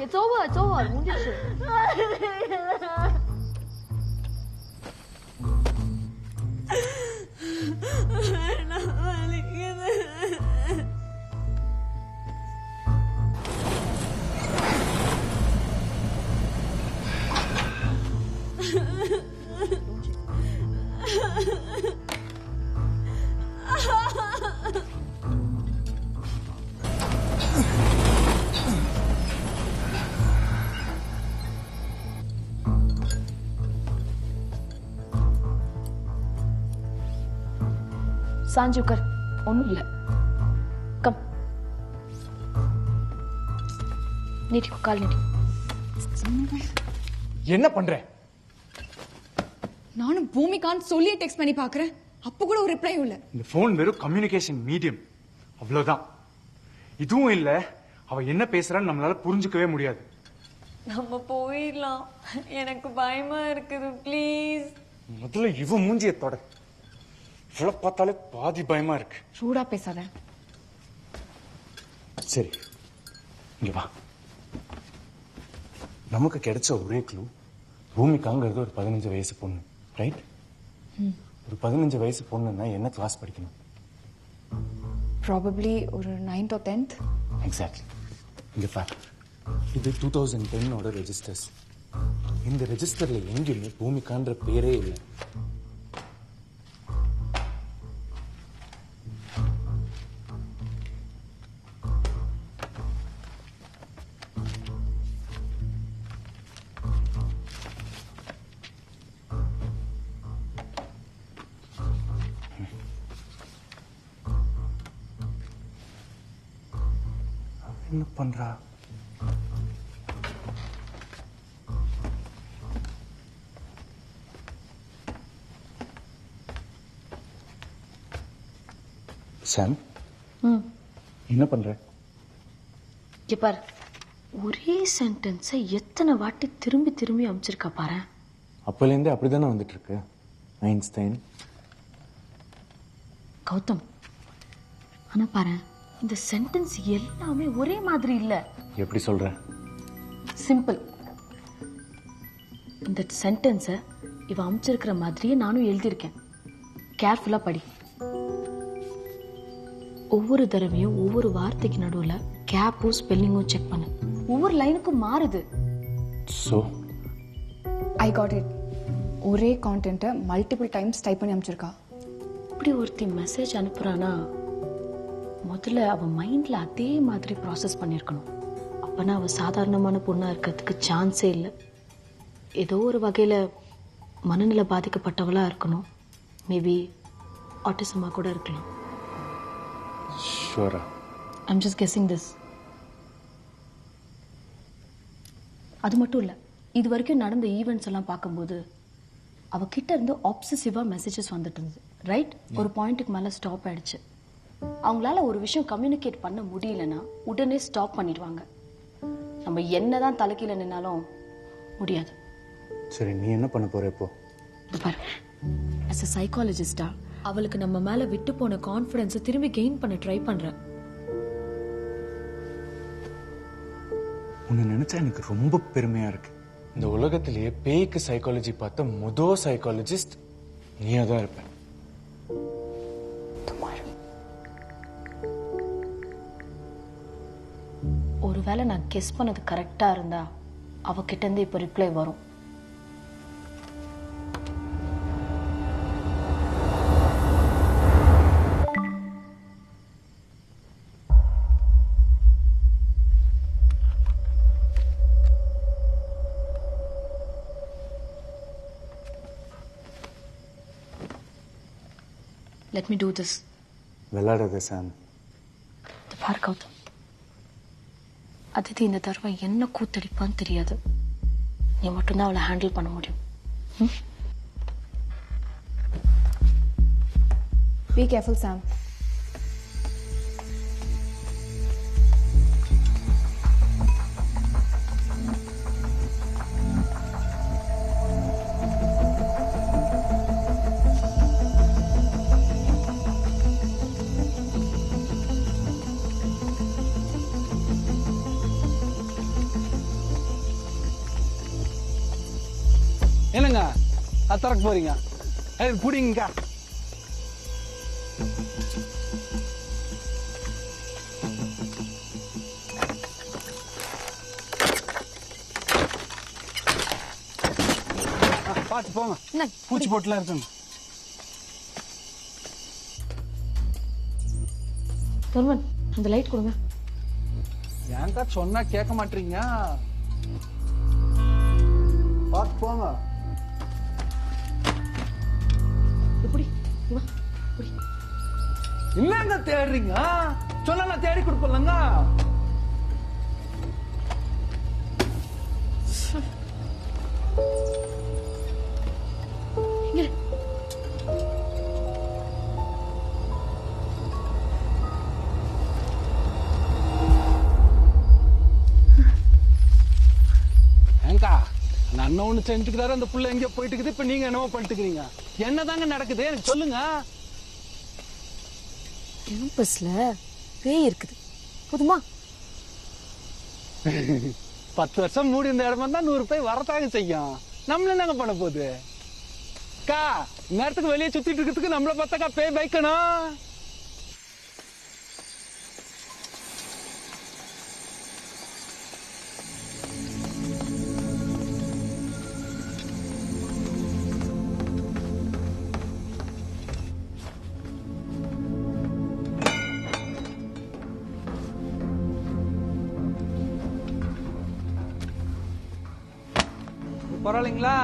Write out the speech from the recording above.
It's over. It's over. முடிஞ்சிருச்சு. सांझ कर ஒண்ணும் இல்ல கம் நீட்டிக்கோ கால் நீட்டி என்ன பண்ற? நானும் பூமிகான்னு சொல்லி டெக்ஸ்ட் பண்ணி பாக்குறேன், அப்ப கூட ஒரு ரிப்ளையும் இல்ல. இந்த போன் வெறும் கம்யூனிகேஷன் மீடியம், அவ்வளவுதான். இதுவும் இல்ல, அவ என்ன பேசுறான்னு நம்மளால புரிஞ்சுக்கவே முடியாது. நம்ம போயிடலாம், எனக்கு பயமா இருக்குது, ப்ளீஸ். முதல்ல இவ மூஞ்சிய தொட, இவ்வளவு பார்த்தாலே பாதி பயமா இருக்கு. சூடா பேசாத. சரி இங்க வா. நமக்கு கிடைச்ச ஒரே க்ளூ பூமிக்காங்கிறது ஒரு 15 வயசு பொண்ணு, ரைட்? ஒரு 15 வயசு பொண்ணுன்னா என்ன கிளாஸ் படிக்கணும்? ப்ராபப்ளி ஒரு 9th or 10th. எக்ஸாக்ட்லி. இங்க பாரு, இது 2010ஓட ரெஜிஸ்டர்ஸ். இந்த ரெஜிஸ்டர்ல எங்கேயுமே பூமிக்கான்ற பேரே இல்லை. என்ன பண்றா? சாம், என்ன பண்ற? இங்க பாரு, ஒரே சென்டென்ஸை எத்தனை வாட்டி திரும்பி திரும்பி அமைச்சிருக்கா பாரு. அப்பலேருந்தே அப்படிதானே வந்துட்டு இருக்கு. ஐன்ஸ்டைன், கௌதம். ஆனா பாரு, இந்த சென்டென்ஸ் எல்லாமே ஒரே மாதிரி இல்ல. எப்படி சொல்ற? சிம்பிள். இந்த சென்டென்ஸை இவ அமைச்சிருக்கிற மாதிரியே நானும் எழுதியிருக்கேன். கேர்ஃபுல்லா படி. ஒவ்வொரு தடவையும் ஒவ்வொரு வார்த்தைக்கு நடுவுல கேப்பும் ஸ்பெல்லிங்கும் செக் பண்ணு. ஒவ்வொரு லைனுக்கும் மாறுது. So I got it. ஒரே கான்டென்ட்டை மல்டிபிள் டைம்ஸ் டைப் பண்ணி அமைச்சிருக்கா. இப்படி ஒருத்தி மெசேஜ் அனுப்புறானா முதல்ல அவ மைண்ட்ல அதே மாதிரி ப்ராசஸ் பண்ணிருக்கணும். அப்பனா அவ சாதாரணமான பொண்ணா இருக்கிறதுக்கு சான்ஸே இல்லை. ஏதோ ஒரு வகையில மனநிலை பாதிக்கப்பட்டவளா இருக்கணும். மேபி ஆட்டிசமா கூட இருக்கலாம். ஷூரா? I'm just guessing this. அது மட்டும் இல்ல, இது வரைக்கும் நடந்த ஈவெண்ட்ஸ் எல்லாம் பார்க்கும்போது அவகிட்ட இருந்து ஆப்சசிவா மெசேஜஸ் வந்துட்டு இருந்தது, ரைட்? ஒரு பாயிண்ட்டுக்கு மேல ஸ்டாப் ஆயிடுச்சு. அவங்களால ஒரு விஷயம் கம்யூனிகேட் பண்ண முடியலன்னா உடனே ஸ்டாப் பண்ணிடுவாங்க. நம்ம என்னதான் தலைக்கீழ நின்னாலும் முடியாது. சரி, நீ என்ன பண்ண போற இப்போ? பாரு, as a psychologist-ஆ அவளுக்கு நம்ம மேல விட்டு போன கான்ஃபிடன்ஸை திரும்பி கெயின் பண்ண ட்ரை பண்றேன். உன்னை நினைச்சா எனக்கு ரொம்ப பெருமையா இருக்கு. இந்த உலகத்திலேயே பேய்க்கு சைக்காலஜி பார்த்த முதல் சைக்காலஜிஸ்ட் நீயா தான் இருப்ப. ஒருவேளை நான் கெஸ் பண்ணது கரெக்டா இருந்தா அவகிட்ட இருந்து இப்ப ரிப்ளை வரும். Let me do this. விளையாடாத சாம். பாரு கௌதம், அதித்தி இந்த தடவை என்ன கூத்தடிப்பான்னு தெரியாது. நீ மட்டும்தான் அவளை ஹேண்டில் பண்ண முடியும். Be careful, Sam. என்னங்க திறக்க போறீங்க புடிங்க. பார்த்து போங்க, பூச்சி போட்டுலாம் இருக்குங்க. தர்மன் அந்த லைட் கொடுங்க. ஏன்டா சொன்னா கேட்க மாட்டீங்க? பார்த்து போங்க. எப்படி என்னங்க தேடுறீங்க? சொன்னா நான் தேடி கொடுப்பேன்லங்க. அண்ணன் ஒண்ணு செஞ்சுக்கிறாரு, அந்த புள்ள எங்கேயோ போயிட்டு இருக்குது. இப்ப நீங்க என்னவோ பண்ணிட்டுக்கிறீங்க. என்னதாங்க நடக்குது எனக்கு சொல்லுங்க. கேம்பஸ்ல பேய் இருக்குது போதுமா? 10 வருஷம் மூடி இந்த இடமா தான் 100 பேர் வரத்தாங்க செய்யும். நம்மள என்னங்க பண்ண போகுது? கா நேரத்துக்கு வெளியே சுத்திட்டு இருக்கிறதுக்கு நம்மள பார்த்தாக்கா பேய் பயக்கணும். பரவாயில்லைங்களா?